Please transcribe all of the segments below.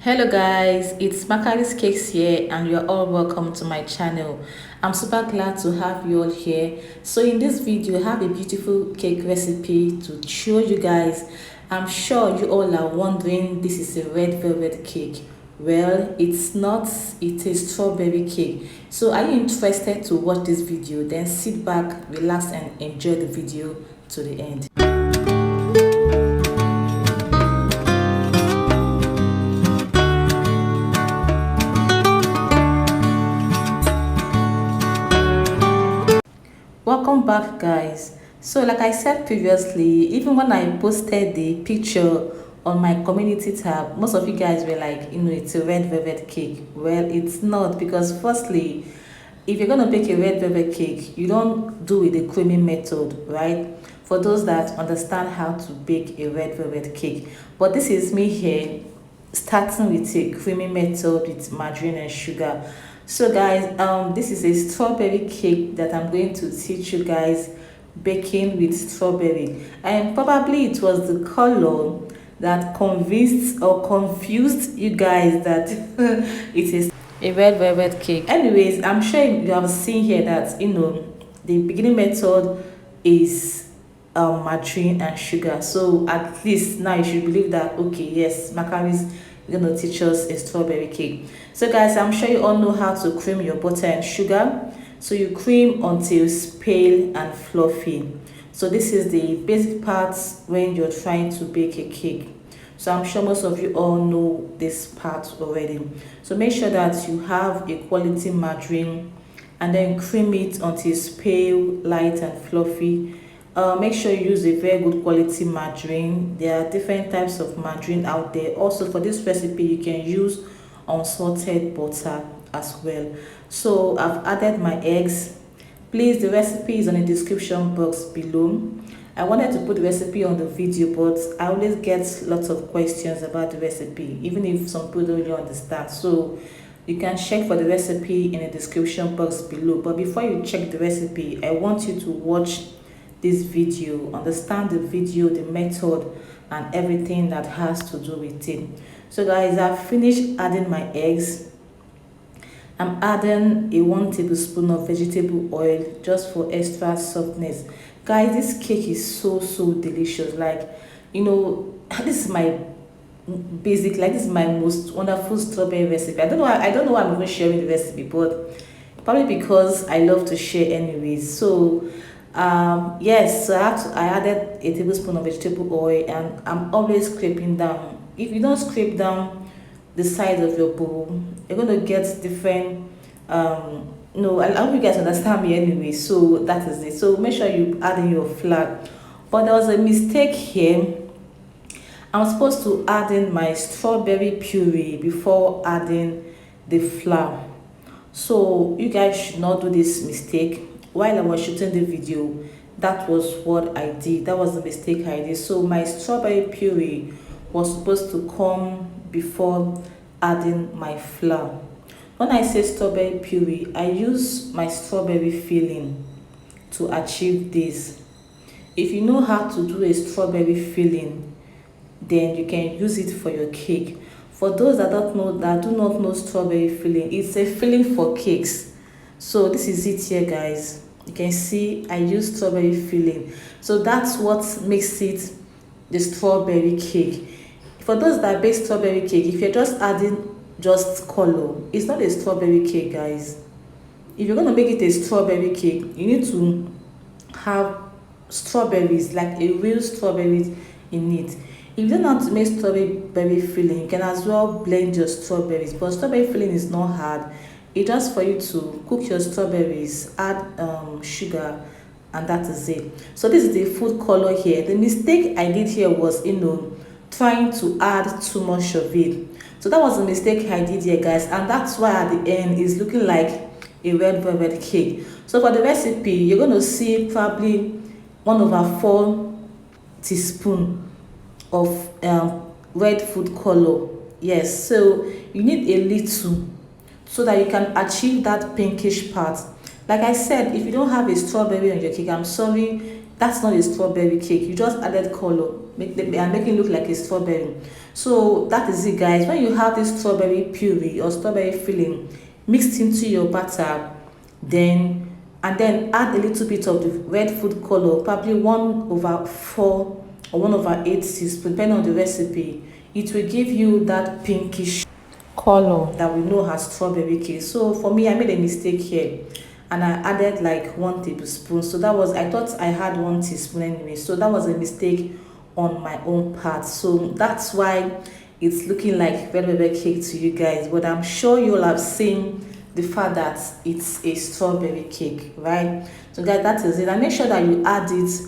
Hello guys, it's Margarine's Cakes here and you're all welcome to my channel. I'm super glad to have you all here. So in this video, I have a beautiful cake recipe to show you guys. I'm sure you all are wondering, this is a red velvet cake. Well, it's not, it's a strawberry cake. So are you interested to watch this video? Then sit back, relax and enjoy the video to the end. Welcome back guys. So like I said previously, even when I posted the picture on my community tab, most of you guys were like, it's a red velvet cake. Well, it's not, because firstly, if you're gonna bake a red velvet cake, you don't do it the creamy method, right? For those that understand how to bake a red velvet cake. But this is me here starting with a creamy method with margarine and sugar. So guys, this is a strawberry cake that I'm going to teach you guys baking with strawberry, and probably it was the color that convinced or confused you guys that it is a red velvet cake. Anyways, I'm sure you have seen here that the beginning method is margarine and sugar. So at least now you should believe that, okay, yes, Macari's gonna teach us a strawberry cake. So guys, I'm sure you all know how to cream your butter and sugar. So you cream until it's pale and fluffy. So this is the basic parts when you're trying to bake a cake. So I'm sure most of you all know this part already. So make sure that you have a quality margarine and then cream it until it's pale, light and fluffy. Make sure you use a very good quality margarine. There are different types of margarine out there. Also for this recipe, you can use unsalted butter as well. So I've added my eggs. Please, the recipe is on the description box below. I wanted to put the recipe on the video, but I always get lots of questions about the recipe, even if some people don't really understand. So you can check for the recipe in the description box below. But before you check the recipe, I want you to watch this video, understand the video, the method and everything that has to do with it. So guys, I've finished adding my eggs. I'm adding a 1 tablespoon of vegetable oil just for extra softness. Guys, this cake is so delicious. Like, this is my basic, like this is my most wonderful strawberry recipe. I don't know why I'm even sharing the recipe, but probably because I love to share anyways. So yes, so I added a tablespoon of vegetable oil, and I'm always scraping down. If you don't scrape down the sides of your bowl, you're going to get different no, I hope you guys understand me anyway. So that is it. So make sure you add in your flour. But there was a mistake here. I'm supposed to add in my strawberry puree before adding the flour. So you guys should not do this mistake. While I was shooting the video, that was what I did. That was the mistake I did. So my strawberry puree was supposed to come before adding my flour. When I say strawberry puree, I use my strawberry filling to achieve this. If you know how to do a strawberry filling, then you can use it for your cake. For those that do not know strawberry filling, it's a filling for cakes. So this is it here, guys. You can see I use strawberry filling. So that's what makes it the strawberry cake. For those that bake strawberry cake, if you're just adding just color, it's not a strawberry cake, guys. If you're going to make it a strawberry cake, you need to have strawberries, like a real strawberry in it. If you don't know how to make strawberry filling, you can as well blend your strawberries. But strawberry filling is not hard. It's just for you to cook your strawberries, add sugar, and that is it. So this is the food color here. The mistake I did here was, trying to add too much of it. So that was a mistake I did here, guys, and that's why at the end it's looking like a red velvet cake. So for the recipe, you're going to see probably 1/4 teaspoon of red food color. Yes, so you need a little so that you can achieve that pinkish part. Like I said, if you don't have a strawberry on your cake, I'm sorry, that's not a strawberry cake. You just added color and make it look like a strawberry. So that is it, guys. When you have this strawberry puree or strawberry filling mixed into your batter, then and then add a little bit of the red food color, probably 1/4 or 1/8 teaspoon, depending on the recipe. It will give you that pinkish color that we know has strawberry cake. So for me, I made a mistake here and I added like 1 tablespoon. So that was, I thought I had 1 teaspoon anyway. So that was a mistake on my own part. So that's why it's looking like red velvet cake to you guys. But I'm sure you'll have seen the fact that it's a strawberry cake, right? So guys, that is it. And make sure that you add it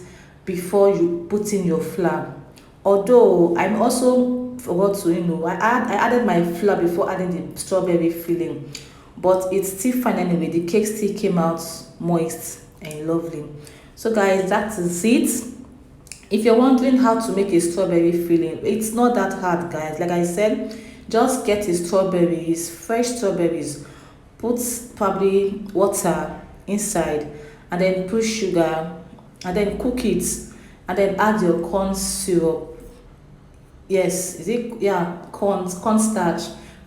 before you put in your flour. Although I'm also forgot to, I added my flour before adding the strawberry filling, but it's still fine anyway. The cake still came out moist and lovely. So guys, that is it. If you're wondering how to make a strawberry filling, it's not that hard, guys. Like I said, just get the strawberries, fresh strawberries, put probably water inside, and then put sugar, and then cook it, and then add your corn syrup. Yes, is it? Yeah, cornstarch.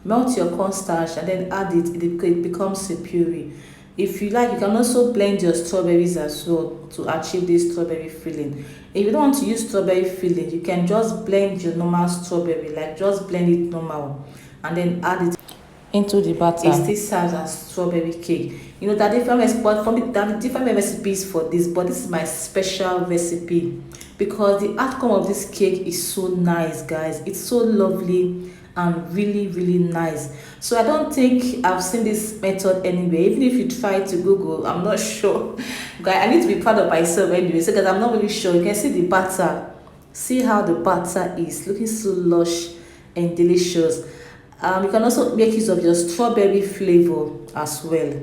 Melt your cornstarch and then add it. It becomes a puree. If you like, you can also blend your strawberries as well to achieve this strawberry filling. If you don't want to use strawberry filling, you can just blend your normal strawberry, like just blend it normal, and then add it into the batter. It still serves as strawberry cake. You know, there are different recipes, but for me, there are different recipes for this, but this is my special recipe because the outcome of this cake is so nice, guys. It's so lovely and really, really nice. So I don't think I've seen this method anywhere. Even if you try to Google, I'm not sure. Guys, I need to be proud of myself anyway, so because I'm not really sure. You can see the batter. See how the batter is looking so lush and delicious. You can also make use of your strawberry flavor as well,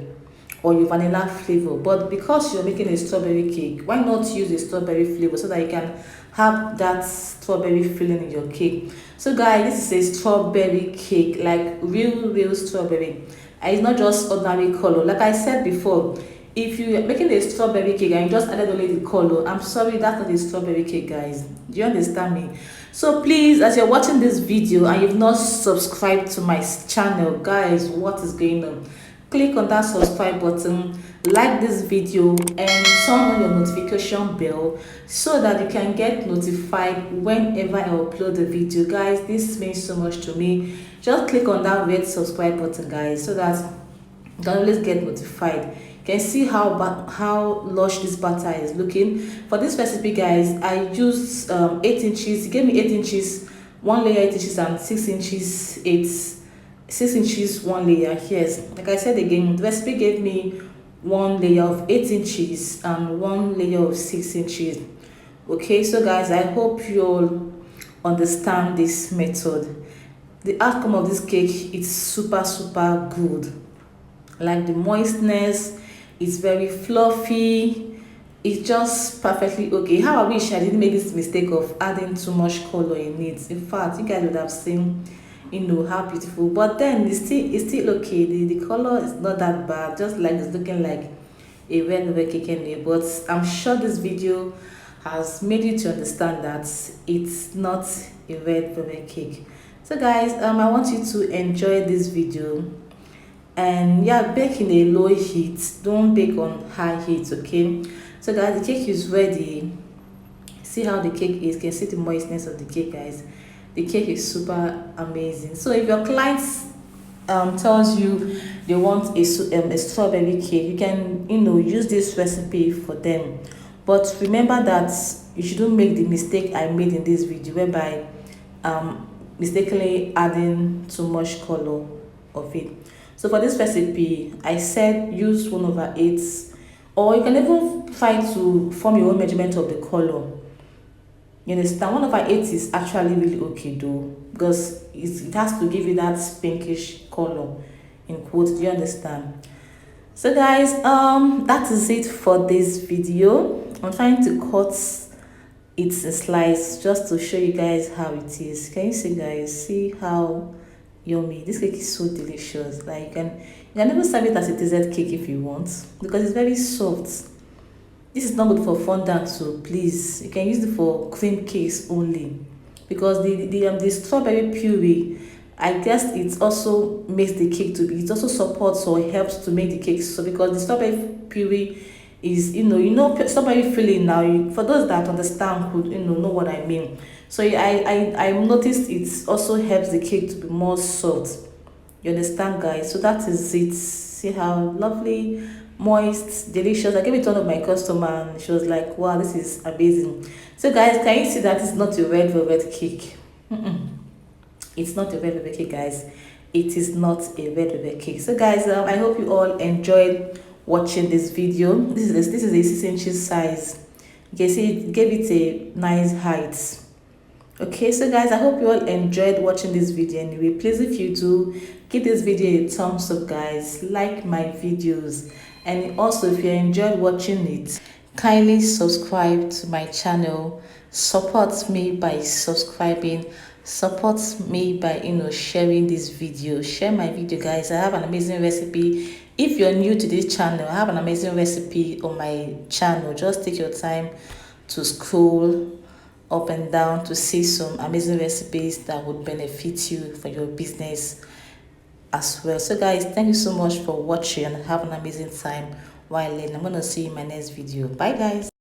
or your vanilla flavor. But because you're making a strawberry cake, why not use a strawberry flavor so that you can have that strawberry filling in your cake? So guys, this is a strawberry cake, like real strawberry. And it's not just ordinary color. Like I said before, if you're making a strawberry cake and you just added only the color, I'm sorry, that's not a strawberry cake, guys. Do you understand me? So please, as you're watching this video and you've not subscribed to my channel, guys, what is going on? Click on that subscribe button, like this video, and turn on your notification bell so that you can get notified whenever I upload the video. Guys, this means so much to me. Just click on that red subscribe button, guys, so that you can always get notified. You can see how lush this butter is looking. For this recipe, guys, I used 8 inches. It gave me 8 inches, 1 layer 8 inches, and 6 inches 6 inches 1 layer. Yes, like I said again, the recipe gave me 1 layer of 8 inches and 1 layer of 6 inches. Okay, so guys, I hope you all understand this method. The outcome of this cake is super good. Like the moistness, it's very fluffy. It's just perfectly okay. How I wish I didn't make this mistake of adding too much color in it. In fact, you guys would have seen, how beautiful. But then it's still okay. The color is not that bad, just like it's looking like a red velvet cake anyway. But I'm sure this video has made you to understand that it's not a red velvet cake. So guys, I want you to enjoy this video, and yeah, bake in a low heat. Don't bake on high heat, okay? So guys, the cake is ready. See how the cake is. You can see the moistness of the cake, guys. The cake is super amazing. So if your clients tells you they want a strawberry cake, you can use this recipe for them. But remember that you shouldn't make the mistake I made in this video, whereby mistakenly adding too much color of it. So for this recipe, I said use 1/8, or you can even try to form your own measurement of the color. You understand? 1/8 is actually really okay though, because it has to give you that pinkish color in quotes. Do you understand? So guys, that is it for this video. I'm trying to cut it in slice just to show you guys how it is. Can you see, guys? See how yummy this cake is? So delicious. Like you can even serve it as a dessert cake if you want, because it's very soft. This is not good for fondant, so please, you can use it for cream cakes only. because the strawberry puree, I guess it also makes the cake to be, it also supports or helps to make the cake. So because the strawberry puree is, strawberry filling now, for those that understand could, know what I mean. So I noticed it also helps the cake to be more soft. You understand, guys? So that is it. See how lovely, moist, delicious. I gave it to one of my customer and she was like, wow, this is amazing. So guys, can you see that it's not a red velvet cake? It's not a red velvet cake, guys. It is not a red velvet cake. So guys, I hope you all enjoyed watching this video. This is a 6 inches size. You can see it gave it a nice height. Okay, so guys, I hope you all enjoyed watching this video anyway. Please, if you do, give this video a thumbs up, guys. Like my videos, and also if you enjoyed watching it, kindly subscribe to my channel. Support me by subscribing, support me by sharing this video. Share my video, guys. I have an amazing recipe. If you're new to this channel, I have an amazing recipe on my channel. Just take your time to scroll up and down to see some amazing recipes that would benefit you for your business as well. So guys, thank you so much for watching and have an amazing time while learning. I'm gonna see you in my next video. Bye guys.